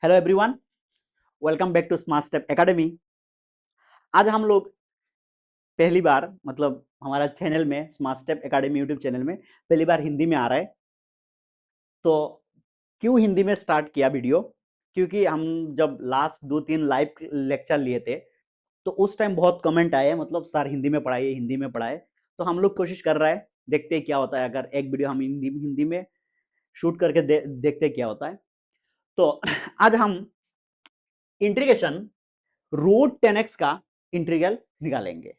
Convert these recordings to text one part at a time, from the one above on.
Hello everyone, welcome back to smart step academy. आज हम लोग पहली बार मतलब हमारा चैनल में smart step academy YouTube channel में पहली बार हिंदी में आ रहा है। तो क्यों हिंदी में स्टार्ट किया वीडियो? क्योंकि हम जब लास्ट 2-3 लाइव लेक्चर लिए थे तो उस टाइम बहुत कमेंट आए, मतलब सर हिंदी में पढ़ाइए, हिंदी में पढ़ाए। तो हम लोग कोशिश कर रहा है, देखते हैं क्या होता है। अगर एक वीडियो हम हिंदी में शूट करके देखते हैं क्या होता है। तो आज हम इंटीग्रेशन रूट 10x का इंटीग्रल निकालेंगे।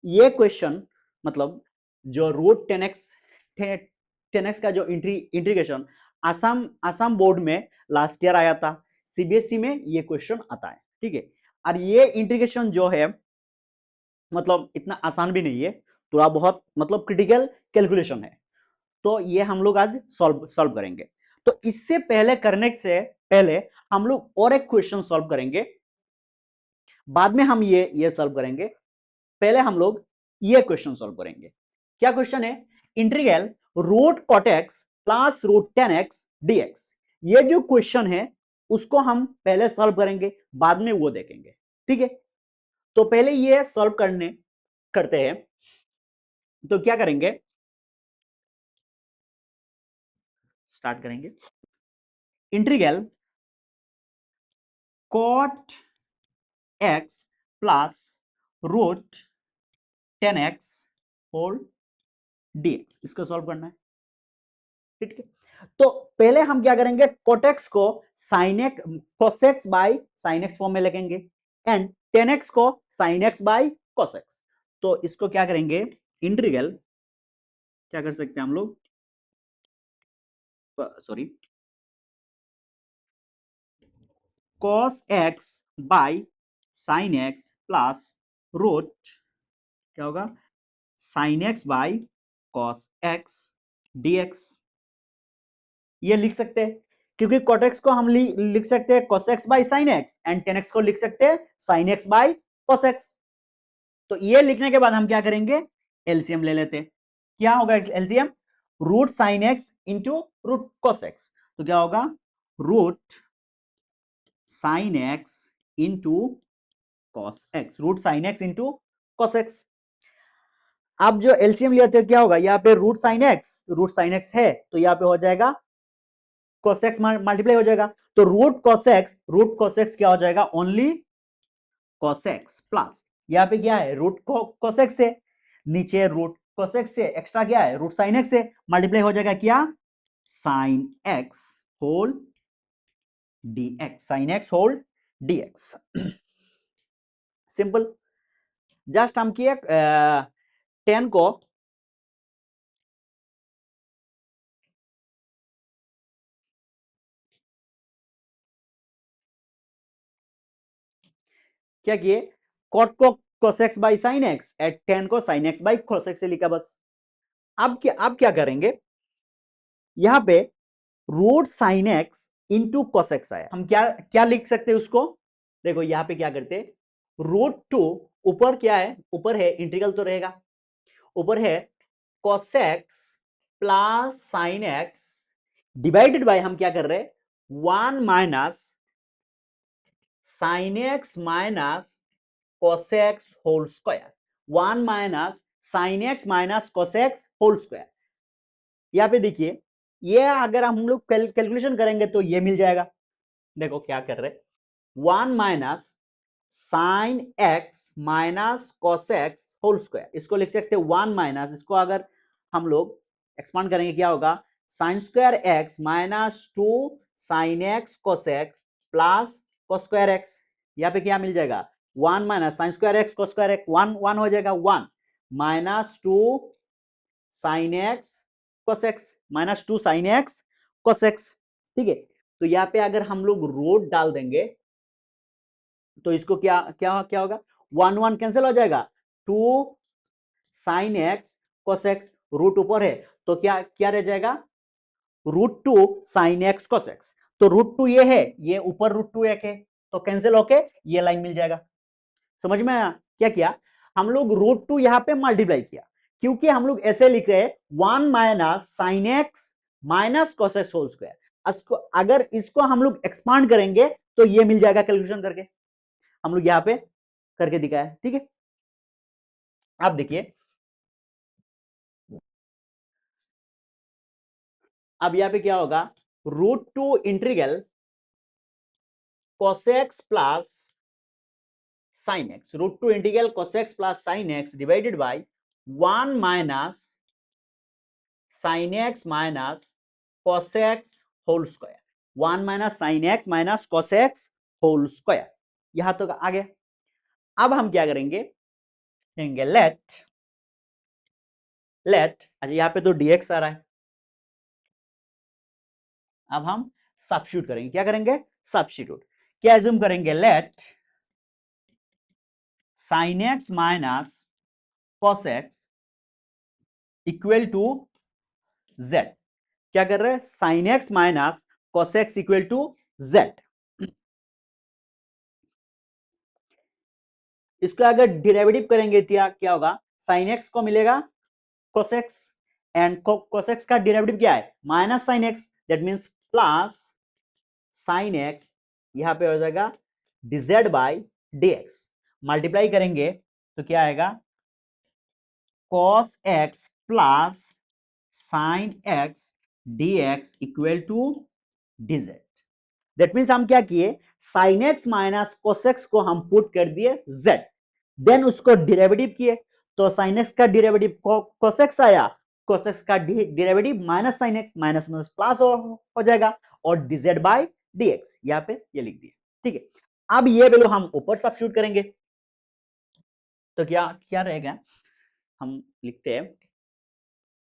ये क्वेश्चन मतलब जो रूट 10x का जो इंटीग्रेशन आसाम आसाम बोर्ड में लास्ट ईयर आया था, सीबीएसई में ये क्वेश्चन आता है, ठीक है। और ये इंटीग्रेशन जो है मतलब इतना आसान भी नहीं है, थोड़ा बहुत मतलब क्रिटिकल कैलकुलेशन है। तो ये हम लोग आज सॉल्व करेंगे। तो इससे पहले करने से पहले हम लोग और एक क्वेश्चन सॉल्व करेंगे, बाद में हम ये सॉल्व करेंगे। पहले हम लोग ये क्वेश्चन सॉल्व करेंगे। क्या क्वेश्चन है? Integral root cot x plus root 10x dx। ये जो क्वेश्चन है उसको हम पहले सॉल्व करेंगे, बाद में वो देखेंगे, ठीक है। तो पहले ये सॉल्व करते हैं। तो क्या करेंगे, स्टार्ट करेंगे। Integral cot x plus root 10x whole dx, इसको सॉल्व करना है, ठीक है। तो पहले हम क्या करेंगे, कोटेक्स को sine cos x by sine X form में लिखेंगे एंड 10x को साइन एक्स बाय कोसेक्स। तो इसको क्या करेंगे, इंटीग्रल क्या कर सकते हैं हम लोग, sorry, cos x by sine x plus root क्या होगा, sine x by cos x dx। ये लिख सकते हैं क्योंकि कोटेक्स को हम लिख सकते हैं cos x by sine x and 10x को लिख सकते हैं sine x by cos x। तो ये लिखने के बाद हम क्या करेंगे, एलसीएम ले लेते हैं। क्या होगा LCM, root sine x into root cos x। तो क्या होगा, root sine x into cos x, root sine x into cos x। अब जो एलसीएम लेते हैं क्या होगा, यहाँ पे रूट साइन एक्स है तो यहाँ पे हो जाएगा cos x मल्टीप्लाई हो जाएगा। तो रूट cos x क्या हो जाएगा, ओनली cos x प्लस यहाँ पे क्या है, रूट cos x से नीचे रूट cos x से एक्स्ट्रा क्या है, रूट साइन x से मल्टीप्लाई हो जाएगा क्या, sine x whole dx, sine x whole dx। Simple. Just हम किए 10 को क्या किए, कॉट को cos x by sine x at 10 को sine x by cos x से लिखा बस। अब क्या करेंगे, यहां पे root sine x into cos x आया, हम क्या क्या लिख सकते हैं उसको, देखो यहां पे क्या करते, रूट टू ऊपर क्या है, ऊपर है इंटीग्रल तो रहेगा, ऊपर है cos x plus sine x divided by हम क्या कर रहे हैं, 1 minus sine x minus cos x whole square, 1 minus sine x minus cos x whole square. यहाँ पे देखिए, ये अगर हम लोग कैलकुलेशन करेंगे तो ये मिल जाएगा। देखो क्या कर रहे, 1 minus sine x minus cos x whole square, इसको लिख सकते हैं 1 माइनस, इसको अगर हम लोग एक्सपांड करेंगे क्या होगा, sign square x minus 2 sine x cos x plus cos square x. यहाँ पे क्या मिल जाएगा, 1 minus sign square x cos square x, 1 हो जाएगा, 1 minus 2 sine x cos x minus 2 sine x cos x, ठीक है। तो यहाँ पे अगर हम लोग रूट डाल देंगे तो इसको क्या क्या क्या होगा, 1 कैंसिल हो जाएगा, 2 sine x cos x, root ऊपर है तो क्या क्या रह जाएगा, root 2 sine x cos x। तो रूट 2 ये है, ये ऊपर रूट 2 एक है तो कैंसिल होके ये लाइन मिल जाएगा। समझ में आया क्या किया, हम लोग रूट 2 यहां पे मल्टीप्लाई किया क्योंकि हम लोग ऐसे लिख रहे हैं 1 minus sine x minus cos x whole square. इसको अगर इसको हम लोग एक्सपांड करेंगे तो ये मिल जाएगा कैलकुलेशन करके, हम लोग यहाँ पे करके दिखाया। ठीक है, आप देखिए अब यहाँ पे क्या होगा, √2 integral cosx plus sin x, √2 integral cosx plus sin x divided by 1 minus sin x minus cosx whole square, 1 minus sin x minus cosx whole square. यहां तो आ गया। अब हम क्या करेंगे, कहेंगे लेट अच्छा यहाँ पे तो dx आ रहा है, अब हम सब्स्टिट्यूट करेंगे, क्या करेंगे, सब्स्टिट्यूट। क्या एज्यूम करेंगे, let sin x minus cos x equal to z। क्या कर रहे हैं, sin x minus cos x equal to z। इसको अगर डेरिवेटिव करेंगे तो क्या होगा, sin x को मिलेगा cos x and cos x का डेरिवेटिव क्या है, minus sin x, that means plus sin x, यहां पे हो जाएगा dz बाय dx। मल्टीप्लाई करेंगे तो क्या आएगा, cos x plus sin x dx equal to dz। That means हम क्या किए, sin x minus cos x को हम पुट कर दिए z, देन उसको डेरिवेटिव किए, तो sin x का डेरिवेटिव cos x आया, cos x का derivative minus sin x, minus minus plus हो जाएगा, और dz बाय dx यहाँ पे ये लिख दिया। ठीक है, अब ये वैल्यू हम ऊपर सब्स्टिट्यूट करेंगे, तो क्या क्या रहेगा, हम लिखते हैं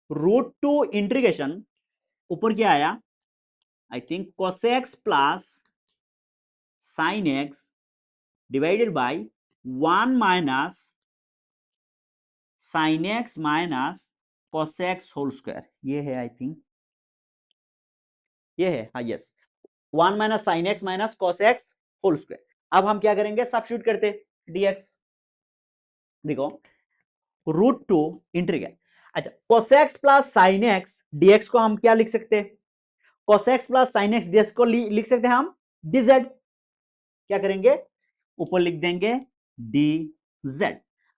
√2 इंटीग्रेशन, ऊपर क्या आया, I think cos x plus sin x divided by 1 minus sin x minus cos x whole square, ये है आई थिंक, ये है, हाँ yes, 1 minus sin x minus cos x whole square. अब हम क्या करेंगे, सब्स्टिट्यूट करते dx, देखो √2 इंटीग्रल, अच्छा cos x plus sin x dx को हम क्या लिख सकते हैं, cos x plus sin x dx को लिख सकते हैं हम dz। क्या करेंगे, ऊपर लिख देंगे dz,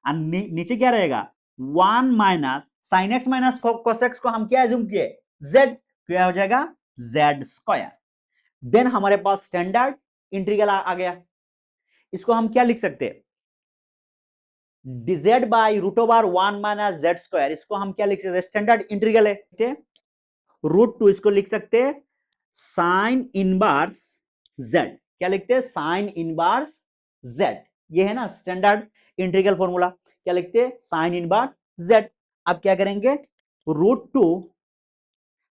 और नीचे क्या रहेगा, 1 minus sin x minus cos x को हम क्या एज्यूम किए, z, क्या हो जाएगा z स्क्वायर। देन हमारे पास स्टैंडर्ड इंटीग्रल आ गया, इसको हम क्या लिख सकते हैं, dz by √1 minus z square, इसको हम क्या लिख सकते हैं, स्टैंडर्ड इंटीग्रल है, √2 इसको लिख सकते हैं साइन इनवर्स z, क्या लिखते हैं, साइन इनवर्स z, ये है ना स्टैंडर्ड इंटीग्रल फॉर्मूला, क्या लिखते हैं, साइन इनवर्स z। अब क्या करेंगे, √2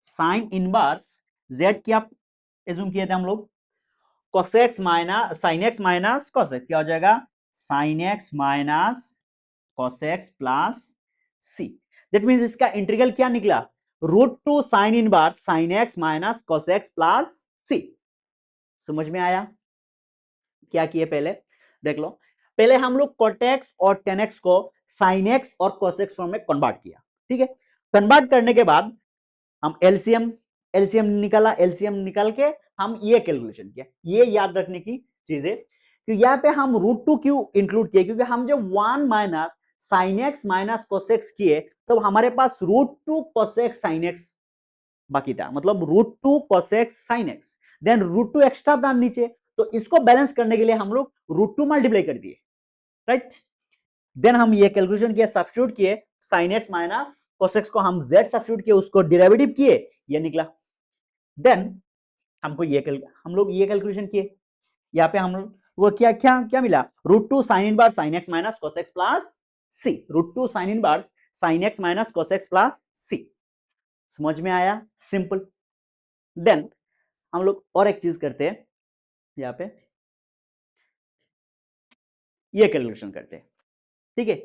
साइन इनवर्स z क्या एज्यूम किए थे हम लोग, cos x minus sin x minus cos x, क्या हो जाएगा, sin x minus cos x plus c। That means इसका इंटीग्रल क्या निकला, √2 sine inverse sin x minus cos x plus c। समझ में आया, क्या किए पहले देख लो, पहले हम लोग cot x और tan x को sin x और cos x फॉर्म में कन्वर्ट किया। ठीक है, कन्वर्ट करने के बाद हम एलसीएम एलसीएम निकाला, एलसीएम निकाल के हम ये कैलकुलेशन किया। ये याद रखने की चीज है कि यहाँ पे हम √2 क्यों इंक्लूड किए, क्योंकि हम जब 1 minus sin x minus cos x किए तो हमारे पास √2 cos x sin x बाकी था, मतलब √2 cos x sin x, then √2 extra था नीचे, तो इसको बैलेंस करने के लिए हम लोग √2 मल्टीप्लाई कर दिए, राइट। देन हम ये कैलकुलेशन किया, सब्स्टिट्यूट किए, sin x minus cos x को हम z सब्स्टिट्यूट किए, उसको डेरिवेटिव किए, ये निकला। देन हमको हम लोग ये कैलकुलेशन किए, यहाँ पे हम लोग वो क्या क्या क्या मिला, √2 sine inverse sin x minus cos x plus c, √2 sine inverse sin x minus cos x plus c। समझ में आया, सिंपल। देन हम लोग और एक चीज करते हैं, यहाँ पे ये कैलकुलेशन करते हैं, ठीक है,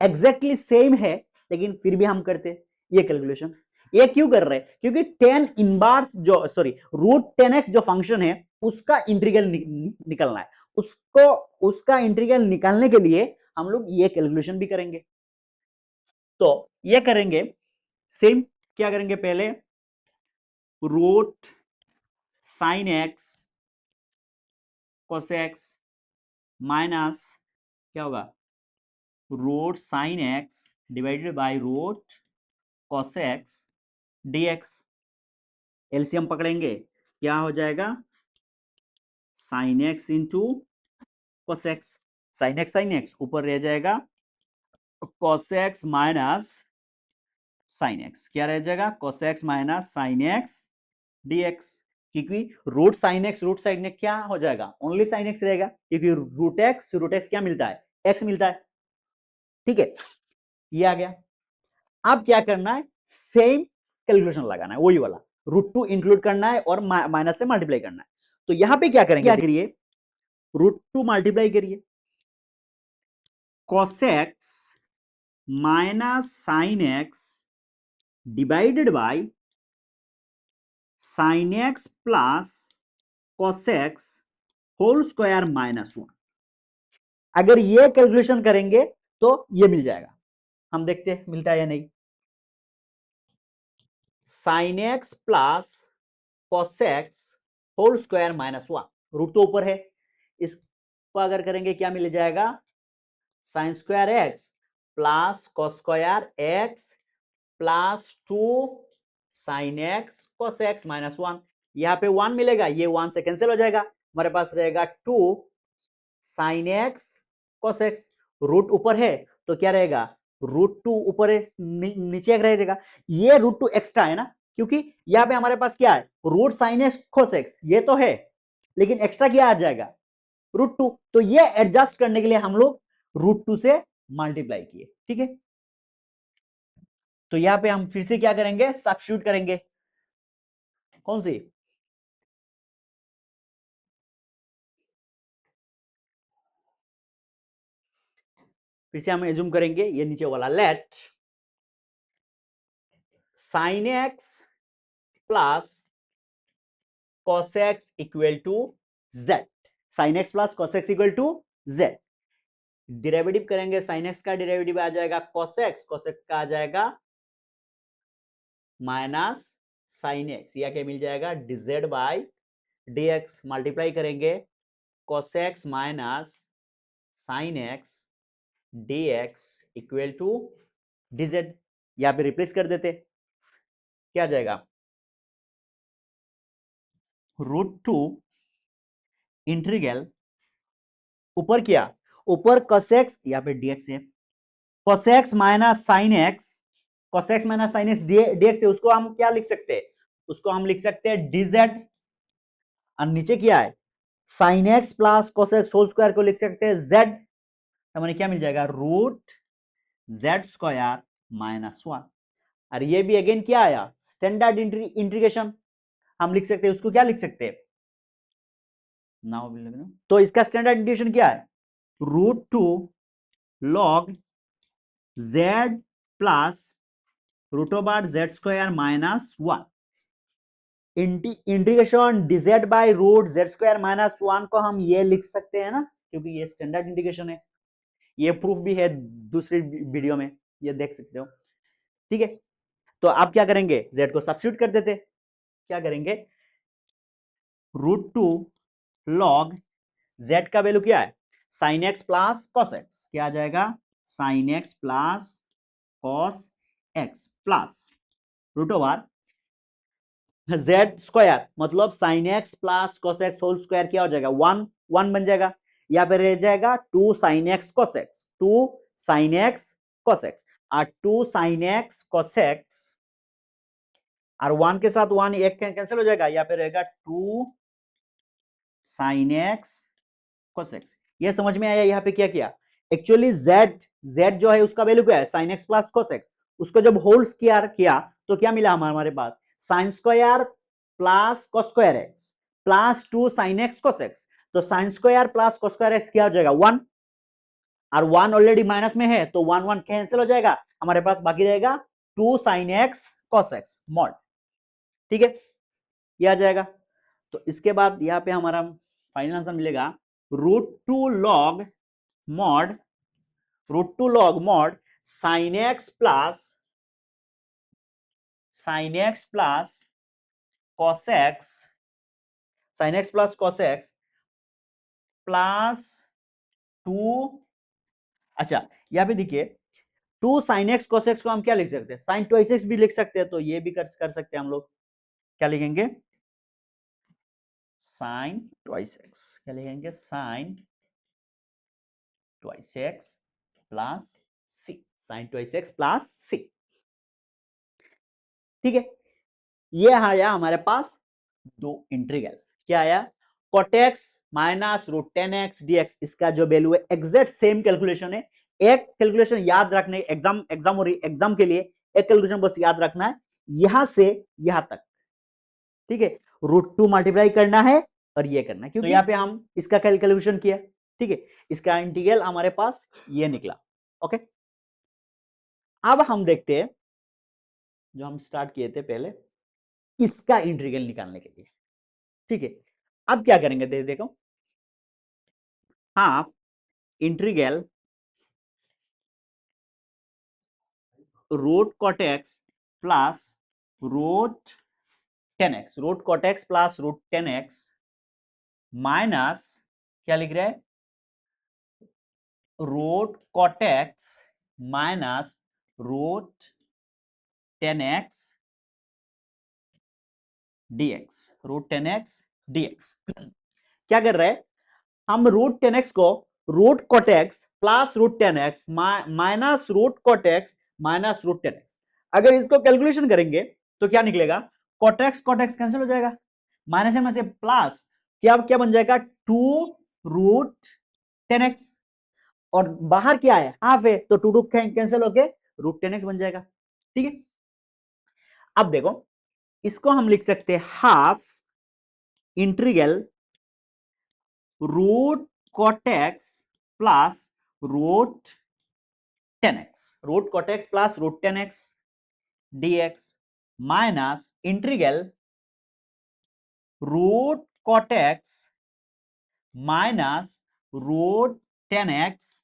एग्जैक्टली सेम है लेकिन फिर भी हम करते ये कैलकुलेशन। ये क्यों कर रहे हैं, क्योंकि टेन इनवर्स जो सॉरी √10x जो फंक्शन है उसका इंटीग्रल निकलना है, उसको उसका इंटीग्रल निकालने के लिए हम लोग ये कैलकुलेशन भी करेंगे। तो ये करेंगे सेम, क्या करेंगे, पहले sine x cos x minus क्या होगा, root sine x divided by root cos x dx. LCM पकड़ेंगे, क्या हो जाएगा, sine x into cos x, sine x ऊपर रह जाएगा cos x minus sine x, क्या रह जाएगा, cos x minus sine x dx. क्योंकि रूट साइन एक्स क्या हो जाएगा, ओनली साइन एक्स रहेगा, क्योंकि रूट एक्स क्या मिलता है, एक्स मिलता है। ठीक है, ये आ गया। अब क्या करना है, सेम कैलकुलेशन लगाना है, वही वाला √2 इंक्लूड करना है और माइनस से मल्टीप्लाई करना है। तो यहां पे क्या करेंगे, क्या करिए, √2 मल्टीप्लाई करिए cos x minus sine x divided by sine x plus cos x whole square -1। अगर ये कैलकुलेशन करेंगे तो ये मिल जाएगा, हम देखते हैं मिलता है या नहीं। Sine x plus cos x whole square -1, root तो ऊपर है, इसको अगर करेंगे क्या मिल जाएगा, sine square x plus cos square x plus 2 sine x cos x -1। यहां पे 1 मिलेगा, ये 1 से कैंसिल हो जाएगा, हमारे पास रहेगा 2 sine x cos x. Root ऊपर है तो क्या रहेगा, √2 ऊपर है, नीचे रहेगा, ये √2 एक्स्ट्रा है ना, क्योंकि यहां पे हमारे पास क्या है, root sine x cos x ये तो है, लेकिन एक्स्ट्रा क्या आ जाएगा, √2। तो ये एडजस्ट करने के लिए हम लोग √2 से मल्टीप्लाई किए। ठीक है, तो यहां पे हम फिर से क्या करेंगे, सब्स्टिट्यूट करेंगे, कौन सी, फिर से हम एज्यूम करेंगे ये नीचे वाला, let sine x plus cos x equal to z, sine x plus cos x equal to z। Derivative करेंगे, साइन एक्स का डेरिवेटिव आ जाएगा cos x का आ जाएगा माइनस साइन एक्स, या क्या मिल जाएगा, dz बाय dx। मल्टीप्लाई करेंगे cos x minus sine x dx equal to dz, यहाँ पे रिप्लेस कर देते, क्या आ जाएगा, √2 इंटीग्रल ऊपर क्या, ऊपर cos x, यहाँ पे dx है, cos x minus sine x, cos x minus sine x dx है, उसको हम क्या लिख सकते हैं, उसको हम लिख सकते हैं dz, और नीचे क्या है, sine x plus cos x whole square को लिख सकते हैं z, तो हमें क्या मिल जाएगा, √z² -1। और ये भी अगेन क्या आया, स्टैंडर्ड इंटीग्रेशन, हम लिख सकते हैं, उसको क्या लिख सकते हैं, नाउ तो इसका स्टैंडर्ड इंटीग्रेशन क्या है, √2 log z plus √z² -1। Integration dz by √z² को हम ये लिख सकते हैं ना, क्योंकि ये स्टैंडर्ड इंटीग्रेशन है, ये प्रूफ भी है दूसरी वीडियो में, ये देख सकते हो। ठीक है, तो आप क्या करेंगे, z को सब्स्टिट्यूट कर देते, क्या करेंगे, √2 log z का वैल्यू क्या है, sine x plus cos x, क्या आ जाएगा, sine x plus cos x plus √z² मतलब sine x plus cos x whole square, क्या हो जाएगा, 1 बन जाएगा, यहाँ पे रह जाएगा 2 sine x cos x, 2 sine x cos x, और 2 साइन एक्स कॉस एक्स, और 1 के साथ 1 एक कैंसिल हो जाएगा, यहाँ पे रहेगा 2 साइन एक्स cos x। ये समझ में आया, यहाँ पे क्या किया, एक्चुअली z जो है उसका वैल्यू क्या है, sine x plus cos x, उसको जब होल स्क्वायर किया तो क्या मिला हमारे पास, sine square plus cos square x plus 2 sine x cos x, तो sine square plus cos square x क्या हो जाएगा, 1, और 1 ऑलरेडी माइनस में है तो 1 1 कैंसिल हो जाएगा, हमारे पास बाकी रहेगा 2 sine x cos x mod. ठीक है, ये आ जाएगा। तो इसके बाद यहाँ पे हमारा फाइनल आंसर मिलेगा √2 log mod √2 log mod sine x plus cos x sine x plus cos x plus 2, अच्छा यहाँ पे देखिए 2 साइन एक्स कॉस एक्स को हम क्या लिख सकते हैं, साइन ट्वाइस एक्स भी लिख सकते हैं, तो ये भी कर सकते हैं हम लोग। क्या लिखेंगे, साइन ट्वाइस एक्स, क्या लिखेंगे, साइन ट्वाइस एक्स प्लस सी, साइन ट्वाइस एक्स प्लस सी। ठीक है, ये आया हमारे पास दो इंटीग्रल। क्या आया, cot x minus root ten x d x, इसका जो वैल्यू है एग्जैक्ट सेम कैलकुलेशन है। एक कैलकुलेशन याद रखने, एग्जाम और एग्जाम के लिए एक कैलकुलेशन बस याद रखना है, यहां से यहां तक। ठीक है, √2 मल्टीप्लाई करना है और ये करना है, क्योंकि तो यहाँ पे हम इसका कैलकुलेशन किया। ठीक है, इसका इंटीग्रल हमारे पास ये निकला। ओके, अब हम देखते हैं जो हम स्टार्ट किए थे पहले, इसका इंटीग्रल निकालने के लिए। ठीक है, अब क्या करेंगे, देखो half integral root cot x plus root ten x, root cot x plus root ten x minus, क्या लिख रहे हैं, root cot x minus root ten x dx, root ten x dx. क्या कर रहे हैं हम, रूट टेन एक्स को root cot x plus root ten x minus root cot x minus root ten x, अगर इसको कैलकुलेशन करेंगे तो क्या निकलेगा, कॉट एक्स कैंसिल हो जाएगा, माइनस में से प्लस, क्या क्या बन जाएगा, 2√10x, और बाहर क्या है, हाफ है, तो 2 कैंसिल होके √10x बन जाएगा। ठीक है, अब देखो इसको हम लिख सकते हैं half integral root cot x plus root ten x, root cot x plus root ten x dx minus integral root cot x minus root ten x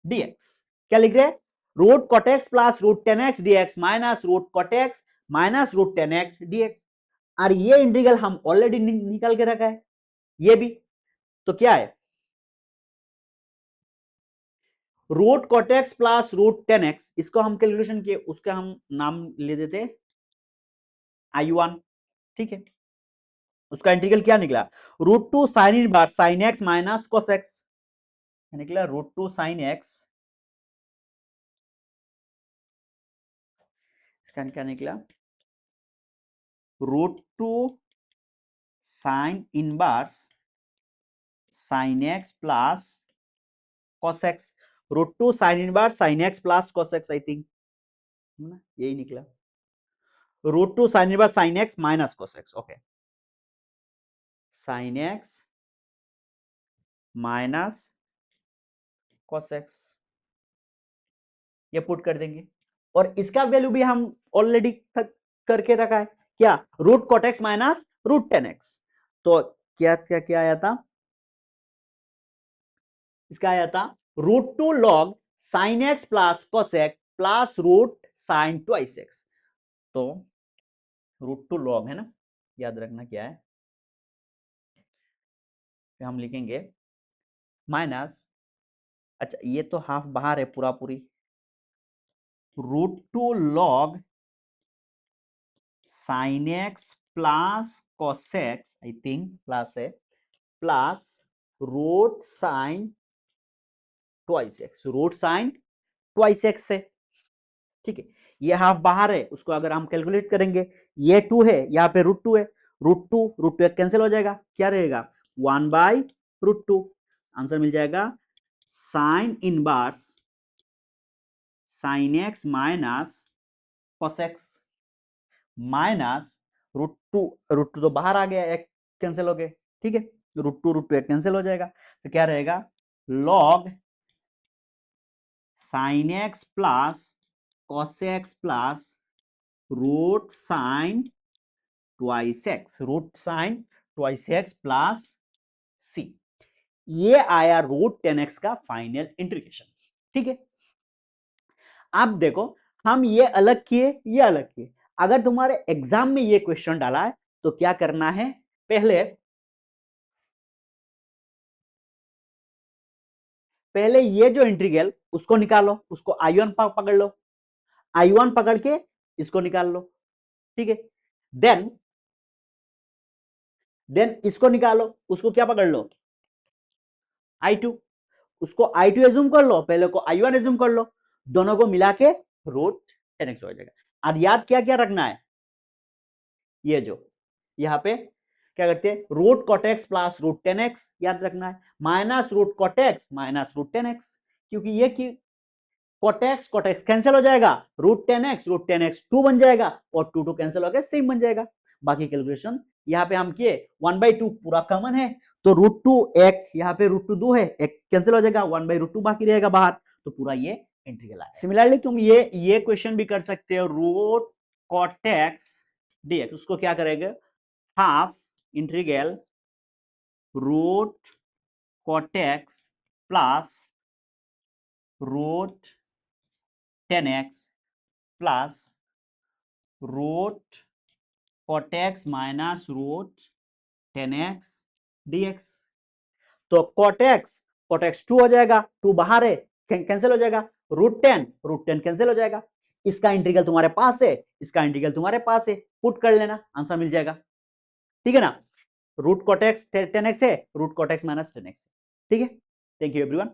dx. क्या लिख रहे हैं, root cot x plus root ten x dx minus root cot x minus root ten x dx. और ये integral हम already निकाल के रखा है, ये भी, तो क्या है, root cot x plus root ten x, इसको हम कैलकुलेशन किए, उसका हम नाम ले देते I1। ठीक है, उसका इंटीग्रल क्या निकला, √2 sine inverse sine x minus cos x, निकला √2 साइन एक्स, इसका क्या निकला, √2 sine inverse sine x plus cos x, √2 sine inverse sine x plus cos x, I think यही निकला, √2 sine inverse sine x minus cos x। Okay, sign x minus cos x, ये put कर देंगे, और इसका वैल्यू भी हम already करके रखा है, क्या, root cot x minus root ten x, तो क्या क्या क्या आया था, इसका आया था √2 log sine x plus cos x plus root sine twice x, तो √2 log है ना, याद रखना क्या है, फिर हम लिखेंगे माइनस, अच्छा ये तो हाफ बाहर है पूरा पूरी, √2 log sine x plus cos X, I think plus है, plus root sine twice X, root sine twice X से। ठीक है, ये हाफ बाहर है, उसको अगर हम कैलकुलेट करेंगे, ये 2 है, यहाँ पे √2 है, √2 कैंसिल हो जाएगा, क्या रहेगा, 1/√2, आंसर मिल जाएगा sine inverse sine x minus cos x minus √2 तो बाहर आ गया, एक कैंसिल हो गए। ठीक है, √2 एक कैंसिल हो जाएगा, तो क्या रहेगा, log sine x plus cos x plus root sine twice X, root sine twice X plus C, ये आया √10x का फाइनल इंटीग्रेशन। ठीक है, अब देखो हम ये अलग किए, ये अलग किए, अगर तुम्हारे एग्जाम में ये क्वेश्चन डाला है तो क्या करना है, पहले पहले ये जो इंटीग्रल उसको निकालो, उसको I1 पकड़ लो, I1 पकड़ के इसको निकाल लो, ठीक है। देन इसको निकालो, उसको क्या पकड़ लो, I2, उसको I2 एज्यूम कर लो, पहले को I1 एज्यूम कर लो, दोनों को मिला के रूट 10x हो जाएगा। और याद क्या क्या रखना है, ये जो यहाँ पे क्या करते हैं, root cortex plus root 10x याद रखना है, minus root cot x minus root 10x, क्योंकि ये की कोटेक्स कोटेक्स कैंसिल हो जाएगा, रूट 10x 2 बन जाएगा, और 2 कैंसिल हो गया, सेम बन जाएगा। बाकी कैलकुलेशन यहाँ पे हम किए, 1/2 पूरा कॉमन है, तो रूट 2 एक, यहाँ पे रूट 2 2 है, एक कैंसिल हो जाएगा, 1/2 बाकी रहेगा बाहर, तो पूरा ये इंटीग्रल आएगा। सिमिलरली तुम ये क्वेश्चन भी कर सकते हो, रूट कोटेक्स dx, उसको क्या करेंगे, half integral root cot x plus root 10x plus root cot x minus root 10x dx। तो कोटेक्स 2 हो जाएगा, 2 बाहर है, कैंसिल हो जाएगा, रूट 10 कैंसिल हो जाएगा। इसका इंटीग्रल तुम्हारे पास है, इसका इंटीग्रल तुम्हारे पास है, पुट कर लेना, आंसर मिल जाएगा, ठीक है ना। रूट कोटेक्स 10x है, रूट कोटेक्स माइनस 10x, ठीक है। Thank you everyone.